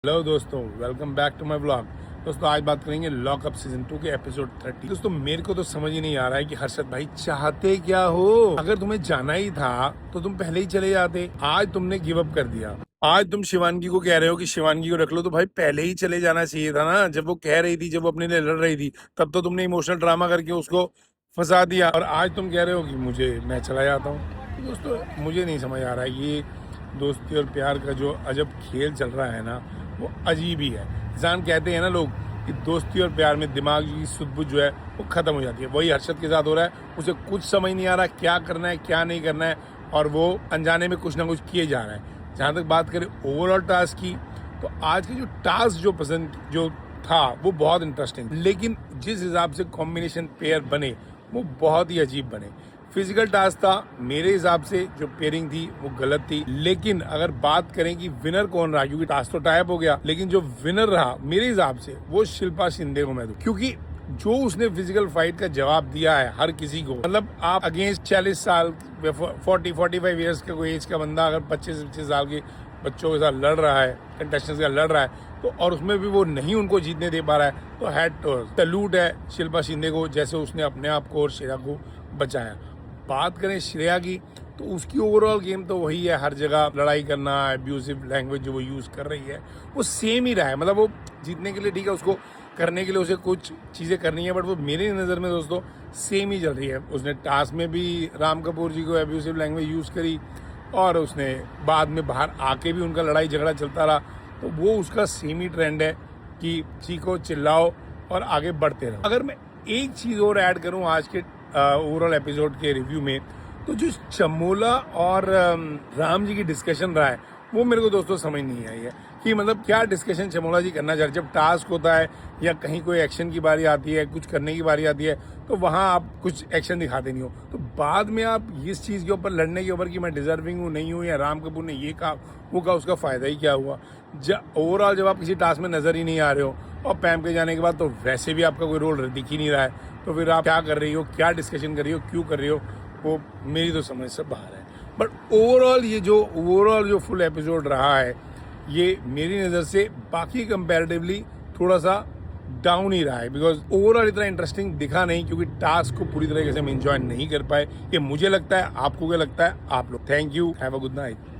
Hello दोस्तों, welcome back to my vlog. दोस्तों आज बात करेंगे लॉकअप सीजन 2 के एपिसोड 30। दोस्तों मेरे को तो समझ ही नहीं आ रहा है कि हर्षद भाई चाहते क्या हो। अगर तुम्हें जाना ही था तो तुम पहले ही चले जाते। आज तुमने गिव अप कर दिया। आज तुम शिवानगी को कह रहे हो कि शिवानगी को रख लो, तो भाई पहले ही चले जाना चाहिए था ना। जब वो कह रही थी, जब वो अपने लिए लड़ रही थी, तब तो तुमने इमोशनल ड्रामा करके उसको फंसा दिया। और आज तुम कह रहे हो कि मैं चला जाता हूँ। तो दोस्तों मुझे नहीं समझ आ रहा है, ये दोस्ती और प्यार का जो अजब खेल चल रहा है ना, वो अजीब ही है। इंसान कहते हैं ना लोग कि दोस्ती और प्यार में दिमाग की सुध-बुध जो है वो खत्म हो जाती है। वही हर्षद के साथ हो रहा है। उसे कुछ समझ नहीं आ रहा क्या करना है क्या नहीं करना है, और वो अनजाने में कुछ ना कुछ किए जा रहा है। जहाँ तक बात करें ओवरऑल टास्क की, तो आज के जो टास्क जो पसंद जो था वो बहुत इंटरेस्टिंग, लेकिन जिस हिसाब से कॉम्बिनेशन पेयर बने वो बहुत ही अजीब बने। फिजिकल टास्क था, मेरे हिसाब से जो पेयरिंग थी वो गलत थी। लेकिन अगर बात करें कि विनर कौन रहा, क्योंकि टास्क तो टाइप हो गया, लेकिन जो विनर रहा मेरे हिसाब से वो शिल्पा शिंदे को मैं दूं। क्योंकि जो उसने फिजिकल फाइट का जवाब दिया है हर किसी को, मतलब आप अगेंस्ट 40 साल 45 ईयर्स का कोई एज का बंदा अगर 25 साल के बच्चों के साथ लड़ रहा है, कंटेस्टेंट्स का लड़ रहा है, तो और उसमें भी वो नहीं उनको जीतने दे पा रहा है, तो हैट सैल्यूट है शिल्पा शिंदे को, जैसे उसने अपने आप को और श्रेया को बचाया। बात करें श्रेया की, तो उसकी ओवरऑल गेम तो वही है, हर जगह लड़ाई करना, एब्यूसिव लैंग्वेज जो वो यूज़ कर रही है वो सेम ही रहा है। मतलब वो जीतने के लिए ठीक है, उसको करने के लिए उसे कुछ चीज़ें करनी है, बट वो मेरी नज़र में दोस्तों सेम ही चल रही है। उसने टास्क में भी राम कपूर जी को एब्यूसिव लैंग्वेज यूज़ करी, और उसने बाद में बाहर आके भी उनका लड़ाई झगड़ा चलता रहा। तो वो उसका सेम ही ट्रेंड है कि चीखो चिल्लाओ और आगे बढ़ते रहो। अगर मैं एक चीज़ और ऐड करूँ आज के ओवरऑल एपिसोड के रिव्यू में, तो जो चमोला और राम जी की डिस्कशन रहा है वो मेरे को दोस्तों समझ नहीं आई है कि मतलब क्या डिस्कशन चमोला जी करना चाह रहे। जब टास्क होता है या कहीं कोई एक्शन की बारी आती है, कुछ करने की बारी आती है, तो वहाँ आप कुछ एक्शन दिखाते नहीं हो, तो बाद में आप इस चीज़ के ऊपर लड़ने के ऊपर कि मैं डिजर्विंग हूँ नहीं हूँ, या राम कपूर ने ये कहा वो कहा, उसका फ़ायदा ही क्या हुआ। ओवरऑल जब आप किसी टास्क में नज़र ही नहीं आ रहे हो, और पैम के जाने के बाद तो वैसे भी आपका कोई रोल दिख ही नहीं रहा है, तो फिर आप क्या कर रही हो, क्या डिस्कशन कर रही हो, क्यों कर रही हो, वो मेरी तो समझ से बाहर है। बट ओवरऑल जो फुल एपिसोड रहा है, ये मेरी नज़र से बाकी कंपैरेटिवली थोड़ा सा डाउन ही रहा है, बिकॉज ओवरऑल इतना इंटरेस्टिंग दिखा नहीं, क्योंकि टास्क को पूरी तरीके से हम एंजॉय नहीं कर पाए। ये मुझे लगता है, आपको क्या लगता है? आप लोग thank you, have a good night.